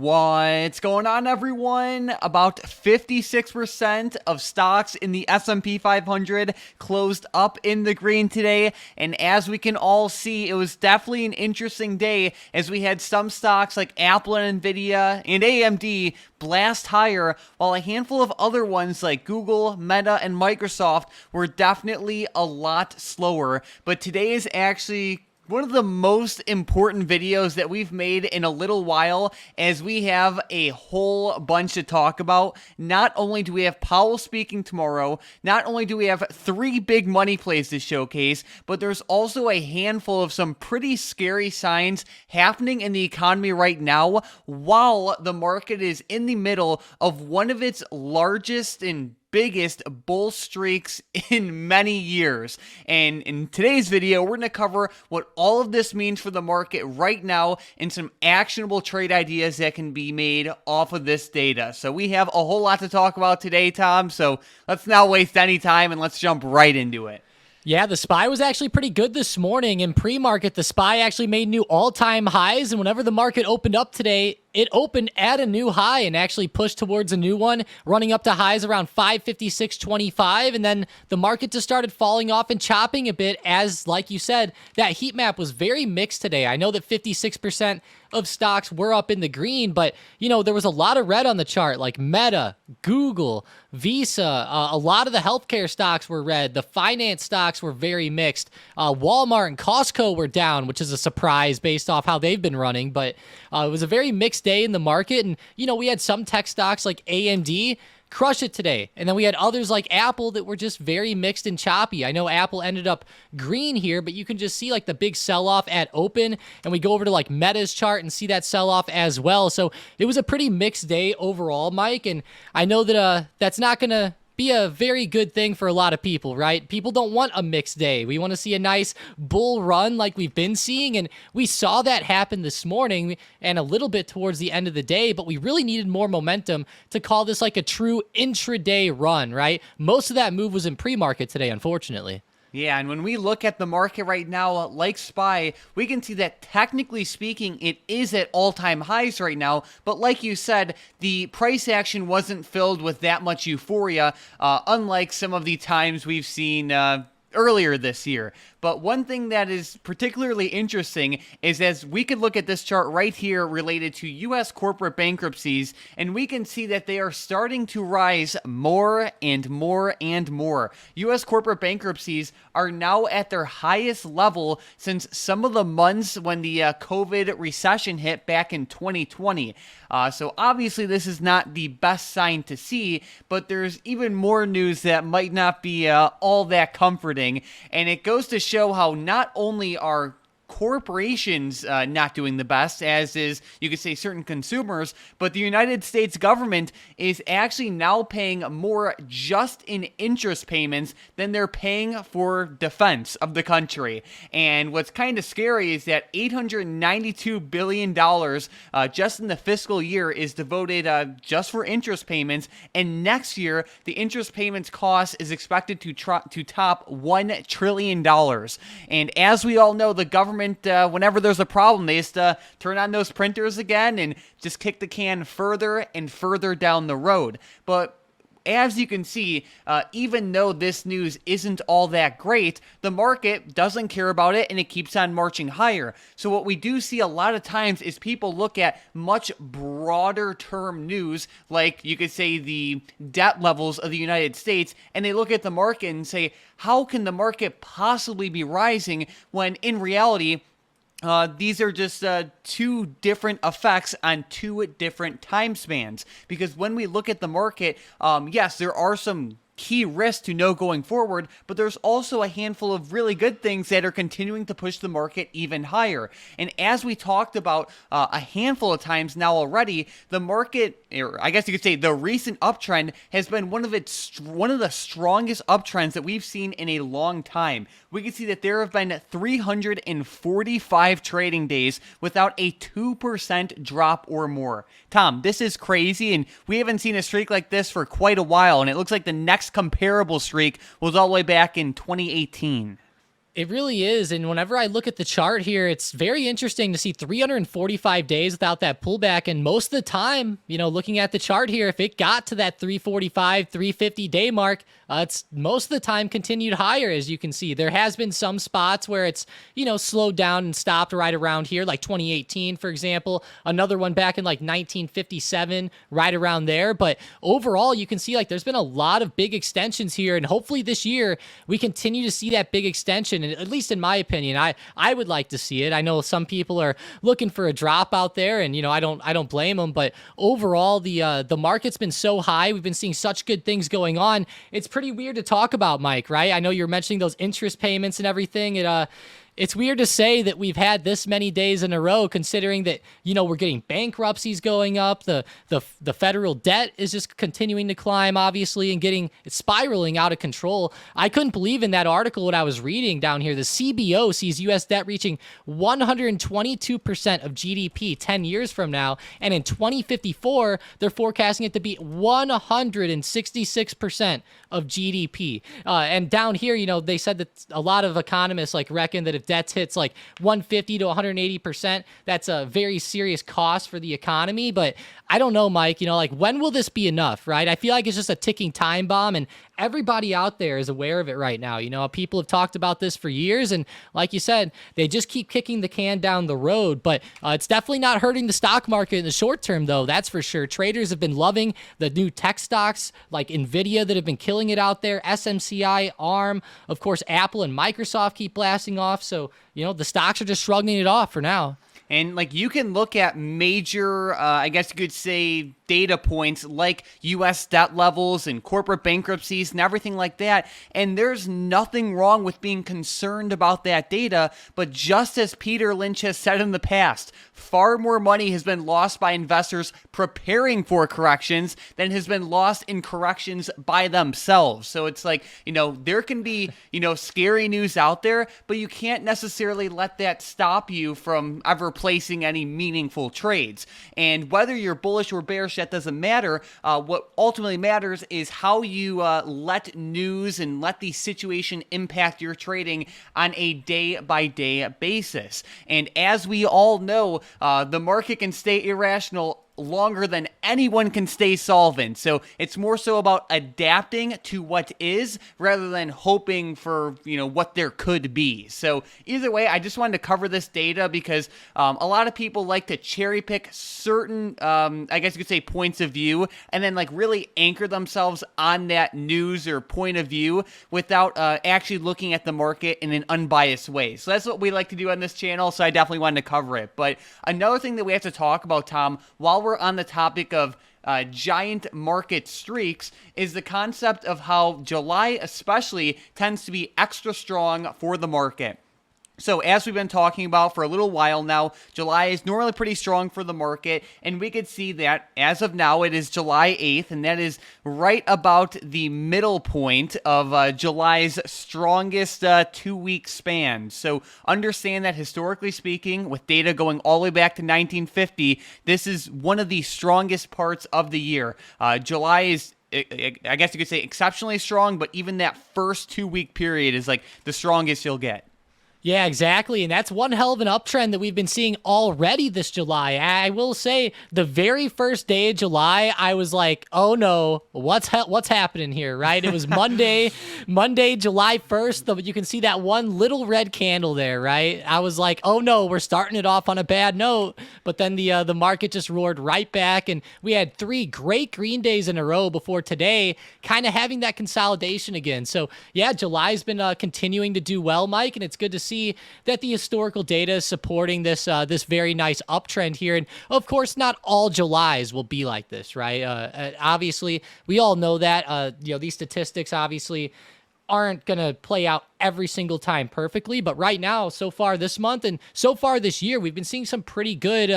What's going on, everyone? About 56% of stocks in the S&P 500 closed up in the green today, and as we can all see, it was definitely an interesting day as we had some stocks like Apple and Nvidia and AMD blast higher, while a handful of other ones like Google, Meta, and Microsoft were definitely a lot slower. But today is actually one of the most important videos that we've made in a little while, as we have a whole bunch to talk about. Not only do we have Powell speaking tomorrow, not only do we have 3 big money plays to showcase, but there's also a handful of some pretty scary signs happening in the economy right now, while the market is in the middle of one of its largest and biggest bull streaks in many years. And in today's video, we're going to cover what all of this means for the market right now and some actionable trade ideas that can be made off of this data. So we have a whole lot to talk about today, Tom. So let's not waste any time and let's jump right into it. Yeah, the SPY was actually pretty good this morning. In pre-market, the SPY actually made new all-time highs, and whenever the market opened up today, it opened at a new high and actually pushed towards a new one, running up to highs around 556.25, and then the market just started falling off and chopping a bit as, like you said, that heat map was very mixed today. I know that 56% of stocks were up in the green, but, you know, there was a lot of red on the chart, like Meta, Google, Visa, a lot of the healthcare stocks were red. The finance stocks were very mixed. Walmart and Costco were down, which is a surprise based off how they've been running, but it was a very mixed day in the market. And, you know, we had some tech stocks like AMD crush it today. And then we had others like Apple that were just very mixed and choppy. I know Apple ended up green here, but you can just see like the big sell-off at open. And we go over to like Meta's chart and see that sell-off as well. So it was a pretty mixed day overall, Mike. And I know that that's not going to be a very good thing for a lot of people, right? People don't want a mixed day. We want to see a nice bull run like we've been seeing, and we saw that happen this morning and a little bit towards the end of the day, but we really needed more momentum to call this like a true intraday run, right? Most of that move was in pre-market today, unfortunately. Yeah, and when we look at the market right now, like SPY, we can see that technically speaking, it is at all-time highs right now. But like you said, the price action wasn't filled with that much euphoria, unlike some of the times we've seen earlier this year. But one thing that is particularly interesting is, as we could look at this chart right here related to U.S. corporate bankruptcies, and we can see that they are starting to rise more and more and more. U.S. corporate bankruptcies are now at their highest level since some of the months when the COVID recession hit back in 2020. So obviously this is not the best sign to see, but there's even more news that might not be all that comforting. And it goes to show how not only are corporations not doing the best, as is, you could say, certain consumers, but the United States government is actually now paying more just in interest payments than they're paying for defense of the country. And what's kind of scary is that $892 billion just in the fiscal year is devoted just for interest payments, and next year the interest payments cost is expected to top $1 trillion. And as we all know, the government, whenever there's a problem, they just turn on those printers again and just kick the can further and further down the road. But as you can see, even though this news isn't all that great, the market doesn't care about it and it keeps on marching higher. So what we do see a lot of times is people look at much broader term news, like you could say the debt levels of the United States, and they look at the market and say, how can the market possibly be rising when in reality, these are just 2 different effects on 2 different time spans. Because when we look at the market, yes, there are some key risks to know going forward, but there's also a handful of really good things that are continuing to push the market even higher. And as we talked about a handful of times now already, the market, or I guess you could say the recent uptrend, has been one of the strongest uptrends that we've seen in a long time. We can see that there have been 345 trading days without a 2% drop or more. Tom, this is crazy, and we haven't seen a streak like this for quite a while, and it looks like the next comparable streak was all the way back in 2018. It really is. And whenever I look at the chart here, it's very interesting to see 345 days without that pullback. And most of the time, looking at the chart here, if it got to that 345, 350 day mark, it's most of the time continued higher, as you can see. There has been some spots where it's, slowed down and stopped right around here, like 2018, for example. Another one back in like 1957, right around there. But overall, you can see like there's been a lot of big extensions here. And hopefully this year, we continue to see that big extension. And at least in my opinion, I would like to see it. I know some people are looking for a drop out there, and I don't blame them. But overall, the market's been so high. We've been seeing such good things going on. It's pretty weird to talk about, Mike. Right? I know you're mentioning those interest payments and everything. It's weird to say that we've had this many days in a row, considering that, we're getting bankruptcies going up. The federal debt is just continuing to climb, obviously, and it's spiraling out of control. I couldn't believe in that article what I was reading down here. The CBO sees U.S. debt reaching 122% of GDP 10 years from now. And in 2054, they're forecasting it to be 166% of GDP. And down here, they said that a lot of economists reckon that if debt hits 150 to 180%, that's a very serious cost for the economy. But I don't know, Mike, when will this be enough, right? I feel like it's just a ticking time bomb, and everybody out there is aware of it right now. People have talked about this for years, and like you said, they just keep kicking the can down the road. But it's definitely not hurting the stock market in the short term, though. That's for sure. Traders have been loving the new tech stocks like Nvidia that have been killing it out there. SMCI, ARM, of course, Apple and Microsoft keep blasting off. So, the stocks are just shrugging it off for now. And you can look at major, I guess you could say, data points like U.S. debt levels and corporate bankruptcies and everything like that. And there's nothing wrong with being concerned about that data. But just as Peter Lynch has said in the past, far more money has been lost by investors preparing for corrections than has been lost in corrections by themselves. So it's there can be, scary news out there, but you can't necessarily let that stop you from ever placing any meaningful trades. And whether you're bullish or bearish, that doesn't matter. What ultimately matters is how you let news and let the situation impact your trading on a day-by-day basis. And as we all know, the market can stay irrational longer than anyone can stay solvent. So it's more so about adapting to what is rather than hoping for, what there could be. So either way, I just wanted to cover this data because a lot of people like to cherry pick certain, I guess you could say, points of view and then really anchor themselves on that news or point of view without actually looking at the market in an unbiased way. So that's what we like to do on this channel. So I definitely wanted to cover it. But another thing that we have to talk about, Tom, while we're on the topic of giant market streaks, is the concept of how July especially tends to be extra strong for the market. So as we've been talking about for a little while now, July is normally pretty strong for the market, and we could see that as of now it is July 8th, and that is right about the middle point of July's strongest 2-week span. So understand that historically speaking, with data going all the way back to 1950, this is one of the strongest parts of the year. July is, I guess you could say, exceptionally strong, but even that first 2-week period is the strongest you'll get. Yeah, exactly. And that's one hell of an uptrend that we've been seeing already this July. I will say the very first day of July, I was like, oh no, what's happening here, right? It was Monday, July 1st. You can see that one little red candle there, right? I was like, oh no, we're starting it off on a bad note. But then the market just roared right back, and we had 3 great green days in a row before today, kind of having that consolidation again. So yeah, July's been continuing to do well, Mike, and it's good to see that the historical data is supporting this this very nice uptrend here. And of course, not all Julys will be like this, right? Obviously, we all know that. These statistics obviously aren't going to play out every single time perfectly, but right now, so far this month and so far this year, we've been seeing some pretty good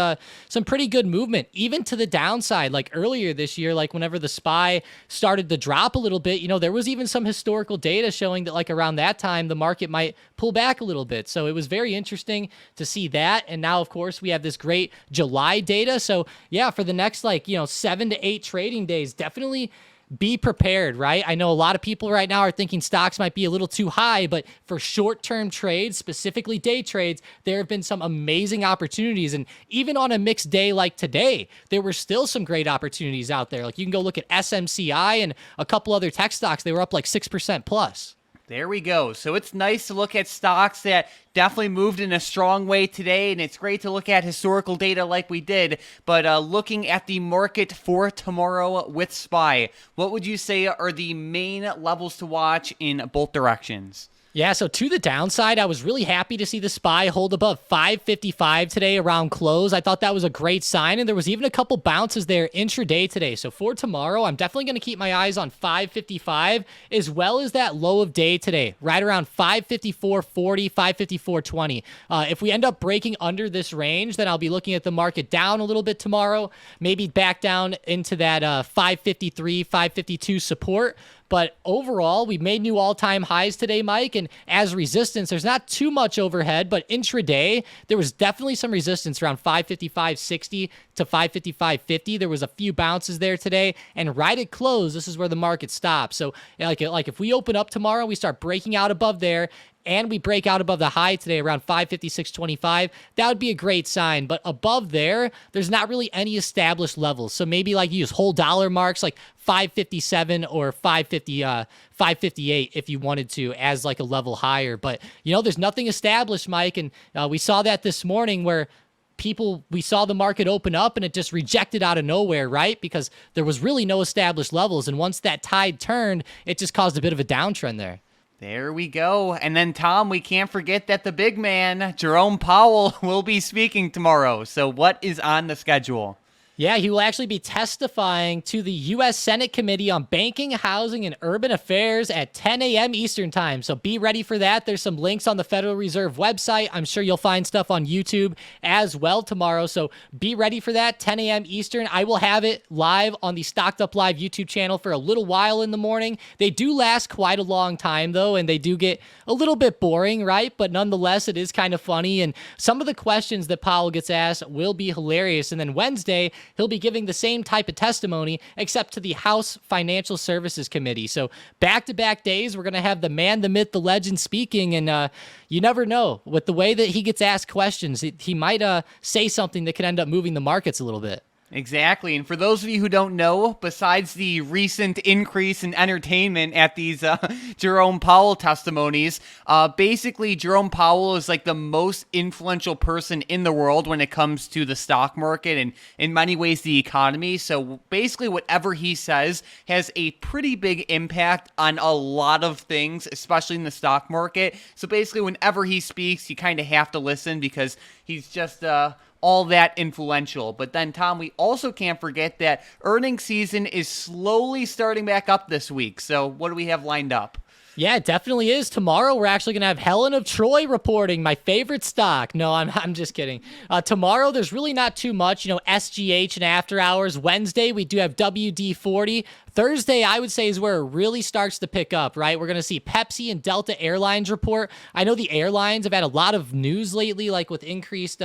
movement, even to the downside. Like earlier this year, whenever the SPY started to drop a little bit, there was even some historical data showing that around that time, the market might pull back a little bit. So it was very interesting to see that. And now, of course, we have this great July data. So yeah, for the next 7 to 8 trading days, definitely be prepared, right? I know a lot of people right now are thinking stocks might be a little too high, but for short-term trades, specifically day trades, there have been some amazing opportunities. And even on a mixed day like today, there were still some great opportunities out there. Like you can go look at SMCI and a couple other tech stocks. They were up like 6% plus. There we go. So it's nice to look at stocks that definitely moved in a strong way today, and it's great to look at historical data like we did. But looking at the market for tomorrow with SPY, what would you say are the main levels to watch in both directions? Yeah, so to the downside, I was really happy to see the SPY hold above 555 today around close. I thought that was a great sign, and there was even a couple bounces there intraday today. So for tomorrow, I'm definitely going to keep my eyes on 555 as well as that low of day today, right around 554.40, 554.20. If we end up breaking under this range, then I'll be looking at the market down a little bit tomorrow, maybe back down into that 553, 552 support. But overall, we made new all-time highs today, Mike, and as resistance, there's not too much overhead, but intraday, there was definitely some resistance around 555.60 to 555.50. There was a few bounces there today, and right at close, this is where the market stops. So, like if we open up tomorrow, we start breaking out above there, and we break out above the high today around 556.25, that would be a great sign. But above there, there's not really any established levels. So maybe like use whole dollar marks like 557 or 558 if you wanted to as like a level higher. But, there's nothing established, Mike. And we saw that this morning where we saw the market open up and it just rejected out of nowhere, right? Because there was really no established levels. And once that tide turned, it just caused a bit of a downtrend there. There we go. And then, Tom, we can't forget that the big man, Jerome Powell, will be speaking tomorrow. So what is on the schedule? Yeah, he will actually be testifying to the U.S. Senate Committee on Banking, Housing, and Urban Affairs at 10 a.m. Eastern Time. So be ready for that. There's some links on the Federal Reserve website. I'm sure you'll find stuff on YouTube as well tomorrow. So be ready for that, 10 a.m. Eastern. I will have it live on the Stocked Up Live YouTube channel for a little while in the morning. They do last quite a long time, though, and they do get a little bit boring, right? But nonetheless, it is kind of funny. And some of the questions that Powell gets asked will be hilarious. And then Wednesday, he'll be giving the same type of testimony, except to the House Financial Services Committee. So back-to-back days, we're going to have the man, the myth, the legend speaking, and you never know. With the way that he gets asked questions, he might say something that could end up moving the markets a little bit. Exactly. And for those of you who don't know, besides the recent increase in entertainment at these Jerome Powell testimonies, basically Jerome Powell is like the most influential person in the world when it comes to the stock market and in many ways the economy. So basically whatever he says has a pretty big impact on a lot of things, especially in the stock market. So basically whenever he speaks, you kind of have to listen because he's just all that influential. But then, Tom, we also can't forget that earnings season is slowly starting back up this week. So what do we have lined up? Yeah, it definitely is. Tomorrow, we're actually going to have Helen of Troy reporting, my favorite stock. No, I'm just kidding. Tomorrow, there's really not too much. SGH and after hours. Wednesday, we do have WD-40. Thursday, I would say, is where it really starts to pick up, right? We're going to see Pepsi and Delta Airlines report. I know the airlines have had a lot of news lately, like with increased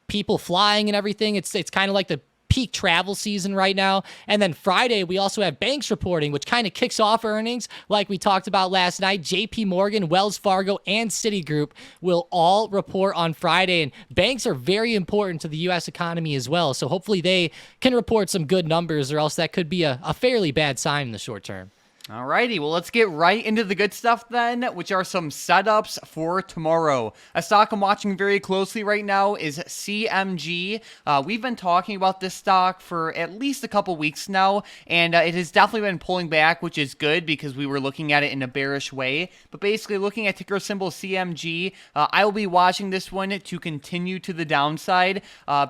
people flying and everything. It's kind of like the peak travel season right now. And then Friday, we also have banks reporting, which kind of kicks off earnings like we talked about last night. JP Morgan, Wells Fargo, and Citigroup will all report on Friday. And banks are very important to the U.S. economy as well. So hopefully they can report some good numbers, or else that could be a fairly bad sign in the short term. Alrighty, well, let's get right into the good stuff then, which are some setups for tomorrow. A stock I'm watching very closely right now is CMG. We've been talking about this stock for at least a couple weeks now, and it has definitely been pulling back, which is good because we were looking at it in a bearish way. But basically, looking at ticker symbol CMG, I will be watching this one to continue to the downside.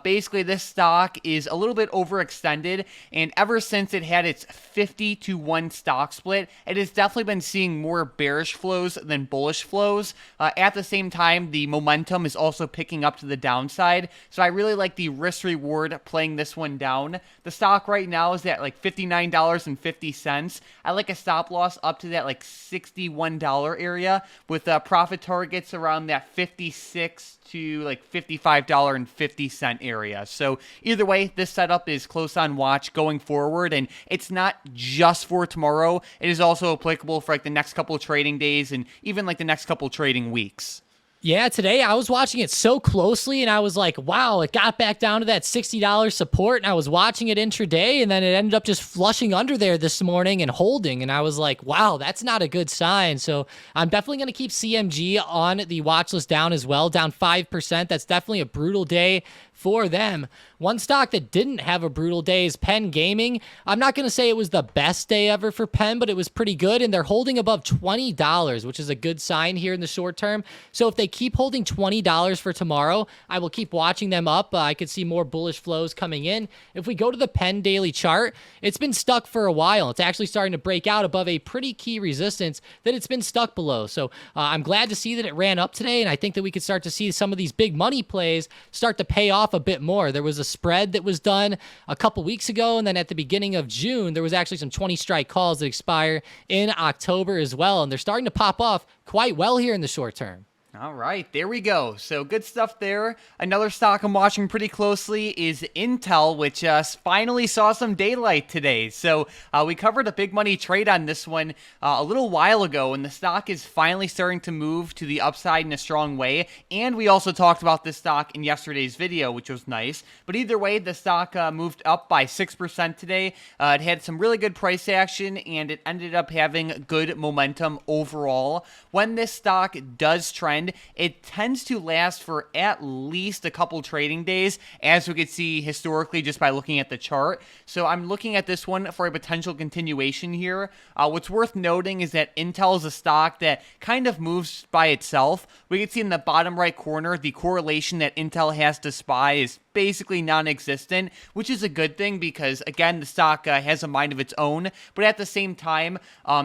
Basically, this stock is a little bit overextended, and ever since it had its 50-to-1 stock split split, it has definitely been seeing more bearish flows than bullish flows. At the same time, the momentum is also picking up to the downside. So I really like the risk reward playing this one down. The stock right now is at like $59.50. I like a stop loss up to that like $61 area with profit targets around that $56 to like $55.50 area. So either way, this setup is close on watch going forward, and it's not just for tomorrow. It is also applicable for like the next couple of trading days and even like the next couple of trading weeks. Yeah, today I was watching it so closely and I was like, wow, it got back down to that $60 support and I was watching it intraday and then it ended up just flushing under there this morning and holding. And I was like, wow, that's not a good sign. So I'm definitely going to keep CMG on the watch list down as well, down 5%. That's definitely a brutal day for them. One stock that didn't have a brutal day is Penn Gaming. I'm not going to say it was the best day ever for Penn, but it was pretty good, and they're holding above $20, which is a good sign here in the short term. So if they keep holding $20 for tomorrow, I will keep watching them up. I could see more bullish flows coming in. If we go to the Penn daily chart, it's been stuck for a while. It's actually starting to break out above a pretty key resistance that it's been stuck below. So I'm glad to see that it ran up today, and I think that we could start to see some of these big money plays start to pay off a bit more. There was a spread that was done a couple weeks ago, and then at the beginning of June, there was actually some 20 strike calls that expire in October as well, and they're starting to pop off quite well here in the short term. All right, there we go. So good stuff there. Another stock I'm watching pretty closely is Intel, which finally saw some daylight today. So we covered a big money trade on this one a little while ago, and the stock is finally starting to move to the upside in a strong way. And we also talked about this stock in yesterday's video, which was nice. But either way, the stock moved up by 6% today. It had some really good price action, and it ended up having good momentum overall. When this stock does trend, it tends to last for at least a couple trading days, as we could see historically just by looking at the chart. So I'm looking at this one for a potential continuation here. What's worth noting is that Intel is a stock that kind of moves by itself. We can see in the bottom right corner, the correlation that Intel has to SPY is basically non-existent, which is a good thing because, again, the stock has a mind of its own. But at the same time,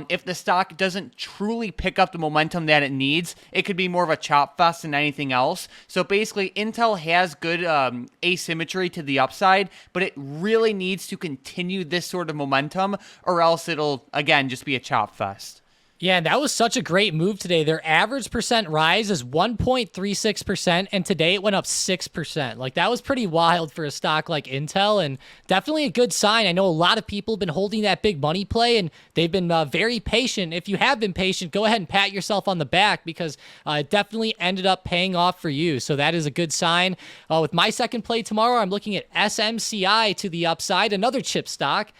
if the stock doesn't truly pick up the momentum that it needs, it could be more of a chop fest than anything else. So basically, Intel has good asymmetry to the upside, but it really needs to continue this sort of momentum, or else it'll, again, just be a chop fest. Yeah, and that was such a great move today. Their average percent rise is 1.36%, and today it went up 6%. Like, that was pretty wild for a stock like Intel, and definitely a good sign. I know a lot of people have been holding that big money play, and they've been very patient. If you have been patient, go ahead and pat yourself on the back because it definitely ended up paying off for you. So that is a good sign. With my second play tomorrow, I'm looking at SMCI to the upside, another chip stock.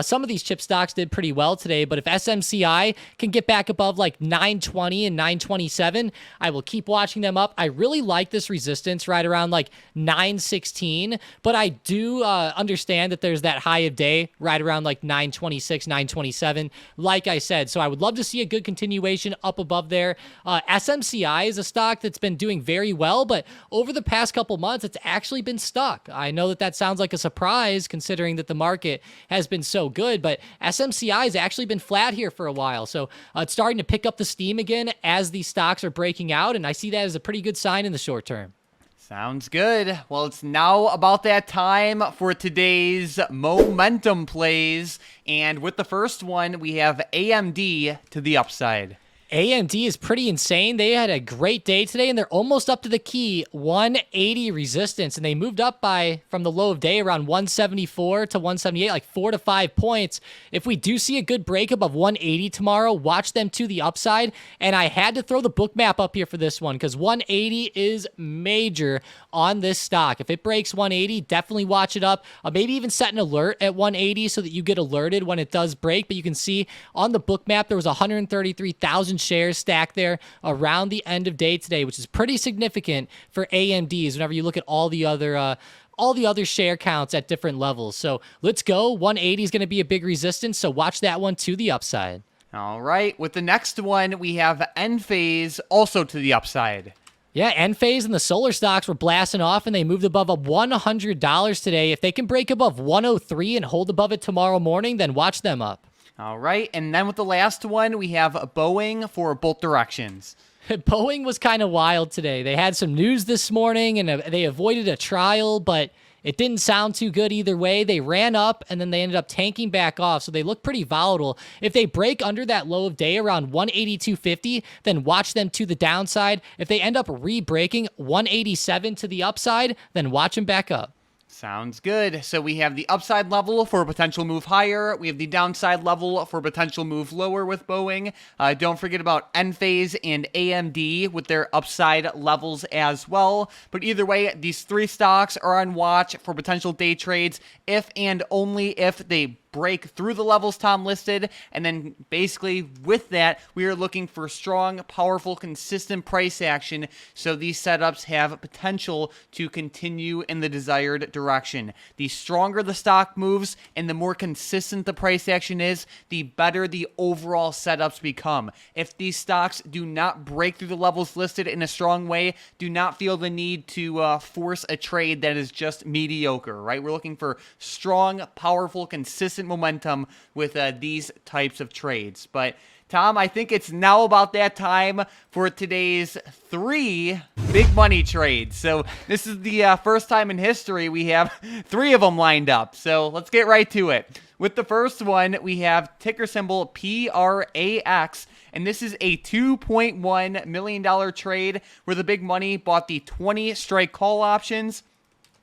Some of these chip stocks did pretty well today, but if SMCI can get back above like 920 and 927, I will keep watching them up. I really like this resistance right around like 916, but I do understand that there's that high of day right around like 926, 927, like I said. So I would love to see a good continuation up above there. SMCI is a stock that's been doing very well, but over the past couple months, it's actually been stuck. I know that sounds like a surprise considering that the market has been so good, but SMCI has actually been flat here for a while. So it's starting to pick up the steam again as these stocks are breaking out, and I see that as a pretty good sign in the short term. Sounds good. Well, it's now about that time for today's momentum plays, and with the first one, we have AMD to the upside. AMD is pretty insane. They had a great day today, and they're almost up to the key 180 resistance, and they moved up by, from the low of day, around 174 to 178, like 4 to 5 points. If we do see a good break above 180 tomorrow, watch them to the upside, and I had to throw the book map up here for this one because 180 is major on this stock. If it breaks 180, definitely watch it up. Maybe even set an alert at 180 so that you get alerted when it does break, but you can see on the book map there was 133,000 shares stacked there around the end of day today, which is pretty significant for AMDs whenever you look at all the other share counts at different levels. So let's go. 180 is going to be a big resistance, so watch that one to the upside. All right, with the next one, we have Enphase also to the upside. Yeah, Enphase and the solar stocks were blasting off, and they moved above $100 today. If they can break above 103 and hold above it tomorrow morning, then watch them up. All right, and then with the last one, we have Boeing for both directions. Boeing was kind of wild today. They had some news this morning, and they avoided a trial, but it didn't sound too good either way. They ran up, and then they ended up tanking back off, so they look pretty volatile. If they break under that low of day around 182.50, then watch them to the downside. If they end up re-breaking 187 to the upside, then watch them back up. Sounds good. So we have the upside level for a potential move higher. We have the downside level for a potential move lower with Boeing. Don't forget about Enphase and AMD with their upside levels as well. But either way, these three stocks are on watch for potential day trades if and only if they break through the levels Tom listed, and then basically with that, we are looking for strong, powerful, consistent price action, so these setups have potential to continue in the desired direction. The stronger the stock moves and the more consistent the price action is, the better the overall setups become. If these stocks do not break through the levels listed in a strong way, do not feel the need to force a trade that is just mediocre, right? We're looking for strong, powerful, consistent momentum with these types of trades. But Tom, I think it's now about that time for today's 3 big money trades. So this is the first time in history we have 3 of them lined up. So let's get right to it. With the first one, we have ticker symbol PRAX, and this is a $2.1 million trade where the big money bought the 20 strike call options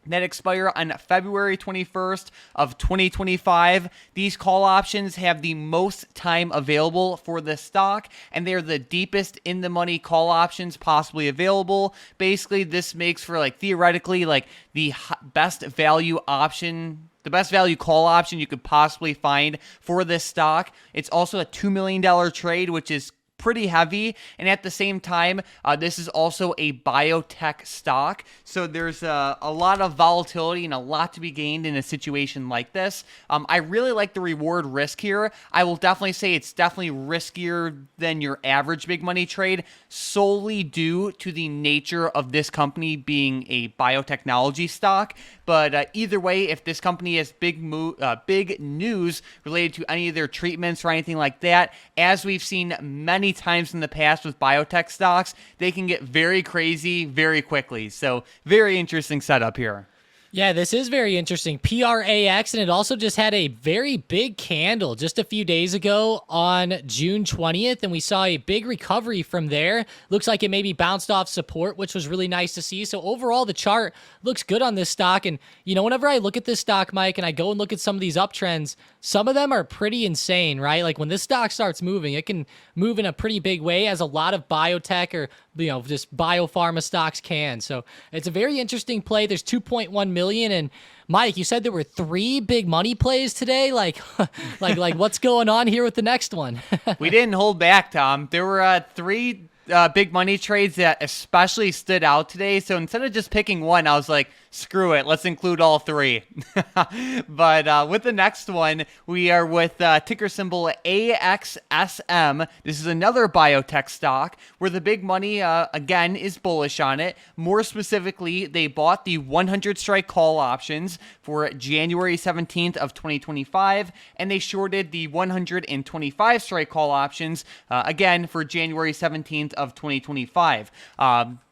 that expire on February 21st of 2025. These call options have the most time available for the stock, and they're the deepest in the money call options possibly available. Basically, this makes for theoretically the best value option, the best value call option you could possibly find for this stock. It's also a $2 million trade, which is pretty heavy, and at the same time, this is also a biotech stock, so there's a lot of volatility and a lot to be gained in a situation like this. I really like the reward risk here. I will definitely say it's definitely riskier than your average big money trade, solely due to the nature of this company being a biotechnology stock. But either way, if this company has big news related to any of their treatments or anything like that, as we've seen many times in the past with biotech stocks, they can get very crazy very quickly. So very interesting setup here. Yeah, this is very interesting. PRAX, and it also just had a very big candle just a few days ago on June 20th, and we saw a big recovery from there. Looks like it maybe bounced off support, which was really nice to see. So overall, the chart looks good on this stock, and whenever I look at this stock, Mike, and I go and look at some of these uptrends, some of them are pretty insane, right? Like when this stock starts moving, it can move in a pretty big way, as a lot of biotech or just biopharma stocks can. So it's a very interesting play. There's 2.1 million. And Mike, you said there were 3 big money plays today. Like what's going on here with the next one? We didn't hold back, Tom. There were 3 big money trades that especially stood out today. So instead of just picking one, I was like, screw it, let's include all 3. But with the next one, we are with ticker symbol AXSM. This is another biotech stock where the big money, again, is bullish on it. More specifically, they bought the 100 strike call options for January 17th of 2025, and they shorted the 125 strike call options, again, for January 17th of 2025.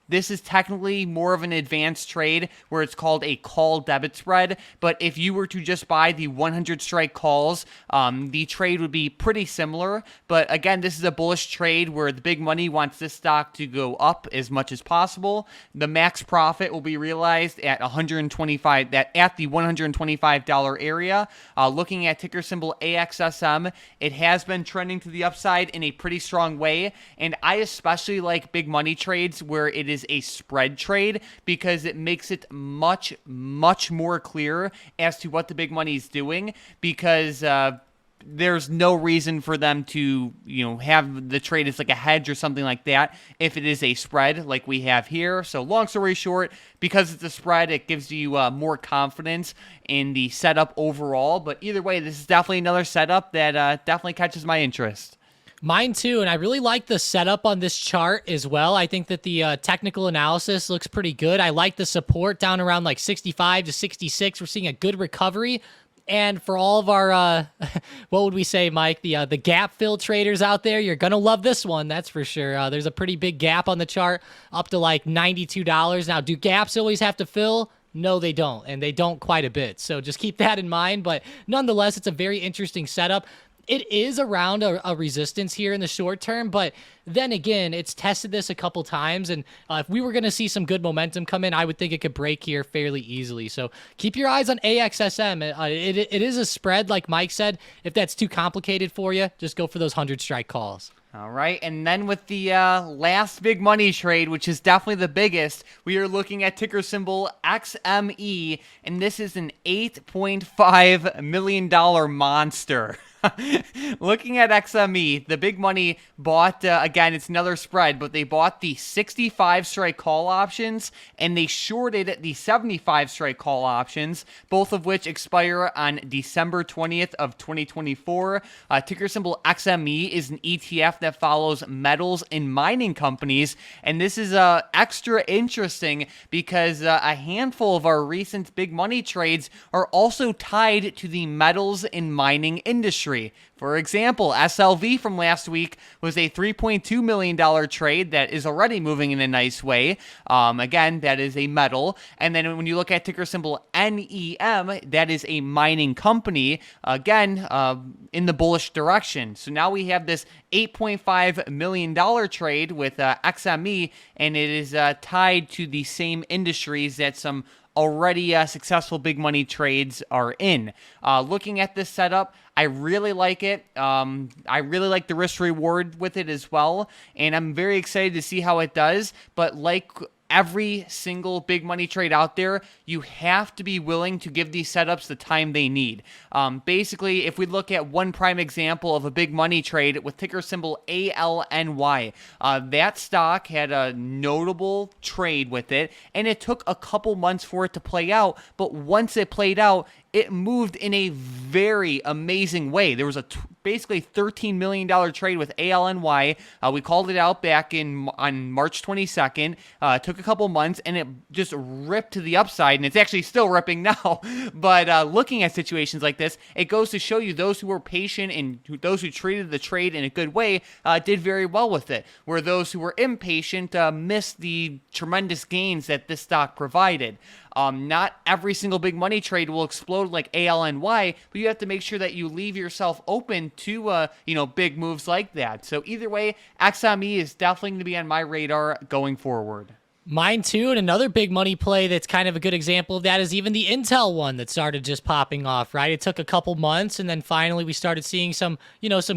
This is technically more of an advanced trade where it's called a call debit spread, but if you were to just buy the 100 strike calls, the trade would be pretty similar. But again, this is a bullish trade where the big money wants this stock to go up as much as possible. The max profit will be realized at the $125 area. Looking at ticker symbol AXSM, it has been trending to the upside in a pretty strong way, and I especially like big money trades where it is a spread trade, because it makes it much more clear as to what the big money is doing, because there's no reason for them to have the trade as like a hedge or something like that if it is a spread like we have here. So long story short, because it's a spread, it gives you more confidence in the setup overall. But either way, this is definitely another setup that definitely catches my interest. Mine too, and I really like the setup on this chart as well. I think that the technical analysis looks pretty good. I like the support down around like 65 to 66. We're seeing a good recovery. And for all of our, what would we say, Mike? The gap fill traders out there, you're gonna love this one, that's for sure. There's a pretty big gap on the chart, up to like $92. Now, do gaps always have to fill? No, they don't, and they don't quite a bit. So just keep that in mind. But nonetheless, it's a very interesting setup. It is around a resistance here in the short term, but then again, it's tested this a couple times, and if we were going to see some good momentum come in, I would think it could break here fairly easily. So keep your eyes on AXSM. It is a spread, like Mike said. If that's too complicated for you, just go for those 100-strike calls. All right, and then with the last big money trade, which is definitely the biggest, we are looking at ticker symbol XME, and this is an $8.5 million monster. Looking at XME, the big money bought, again, it's another spread, but they bought the 65 strike call options, and they shorted the 75 strike call options, both of which expire on December 20th of 2024. Ticker symbol XME is an ETF that follows metals and mining companies, and this is extra interesting because a handful of our recent big money trades are also tied to the metals and mining industry. For example, SLV from last week was a $3.2 million trade that is already moving in a nice way. Again, that is a metal. And then when you look at ticker symbol NEM, that is a mining company, again, in the bullish direction. So now we have this $8.5 million trade with XME, and it is tied to the same industries that some already successful big money trades are in. Looking at this setup, I really like it. I really like the risk reward with it as well, and I'm very excited to see how it does. But like every single big money trade out there, you have to be willing to give these setups the time they need. Basically, if we look at one prime example of a big money trade with ticker symbol ALNY, that stock had a notable trade with it, and it took a couple months for it to play out, but once it played out, it moved in a very amazing way. There was a basically $13 million trade with ALNY. We called it out back on March 22nd. Took a couple months, and it just ripped to the upside, and it's actually still ripping now. But looking at situations like this, it goes to show you those who were patient and those who treated the trade in a good way did very well with it, where those who were impatient missed the tremendous gains that this stock provided. Not every single big money trade will explode like ALNY, but you have to make sure that you leave yourself open to, big moves like that. So either way, XME is definitely going to be on my radar going forward. Mine too, and another big money play that's kind of a good example of that is even the Intel one that started just popping off, right? It took a couple months, and then finally we started seeing some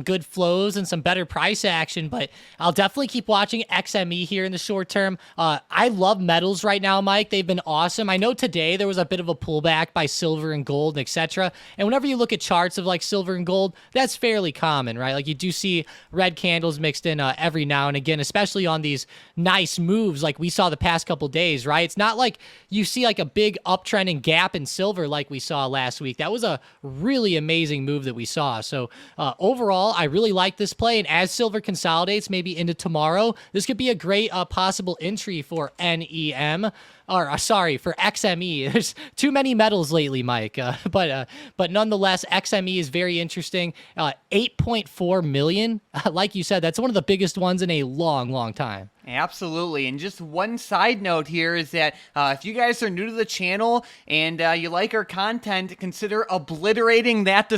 good flows and some better price action, but I'll definitely keep watching XME here in the short term. I love metals right now, Mike. They've been awesome. I know today there was a bit of a pullback by silver and gold, etc., and whenever you look at charts of like silver and gold, that's fairly common, right? Like you do see red candles mixed in every now and again, especially on these nice moves like we saw the past couple days, right? It's not like you see like a big uptrend and gap in silver like we saw last week. That was a really amazing move that we saw. So overall, I really like this play, and as silver consolidates maybe into tomorrow, this could be a great possible entry for NEM. Or for XME. There's too many metals lately, Mike. But nonetheless, XME is very interesting. 8.4 million. Like you said, that's one of the biggest ones in a long, long time. Absolutely. And just one side note here is that if you guys are new to the channel and you like our content, consider obliterating that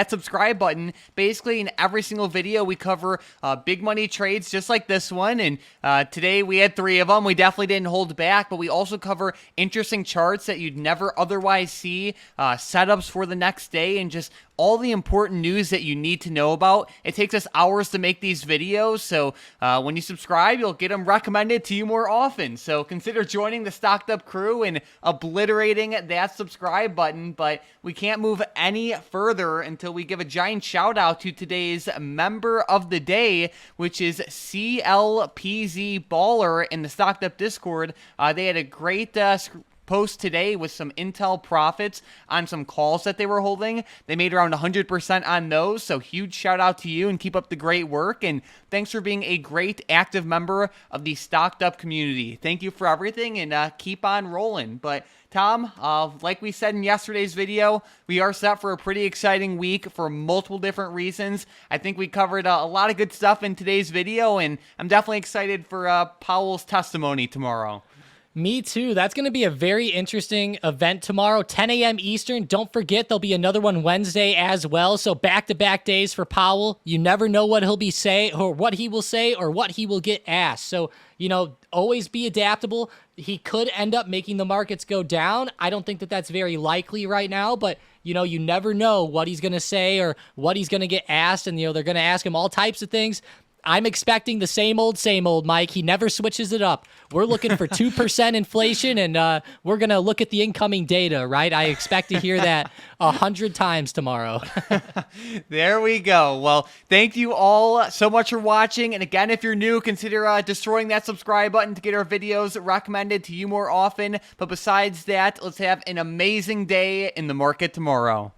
subscribe button. Basically, in every single video, we cover big money trades just like this one. And today we had 3 of them. We definitely didn't hold back, but we also cover interesting charts that you'd never otherwise see, setups for the next day, and just all the important news that you need to know about. It takes us hours to make these videos, so when you subscribe, you'll get them recommended to you more often. So consider joining the Stocked Up crew and obliterating that subscribe button. But we can't move any further until we give a giant shout out to today's member of the day, which is CLPZ Baller in the Stocked Up Discord. They had a great post today with some Intel profits on some calls that they were holding. They made around 100% on those, so huge shout out to you and keep up the great work. And thanks for being a great active member of the Stocked Up community. Thank you for everything, and keep on rolling. But Tom, like we said in yesterday's video, we are set for a pretty exciting week for multiple different reasons. I think we covered a lot of good stuff in today's video, and I'm definitely excited for Powell's testimony tomorrow. Me too. That's going to be a very interesting event tomorrow, 10 a.m. Eastern. Don't forget, there'll be another one Wednesday as well. So back-to-back days for Powell. You never know what he'll be say or what he will say or what he will get asked. So, always be adaptable. He could end up making the markets go down. I don't think that that's very likely right now, but you never know what he's going to say or what he's going to get asked, and they're going to ask him all types of things. I'm expecting the same old, Mike. He never switches it up. We're looking for 2% inflation, and we're going to look at the incoming data, right? I expect to hear that 100 times tomorrow. There we go. Well, thank you all so much for watching. And again, if you're new, consider destroying that subscribe button to get our videos recommended to you more often. But besides that, let's have an amazing day in the market tomorrow.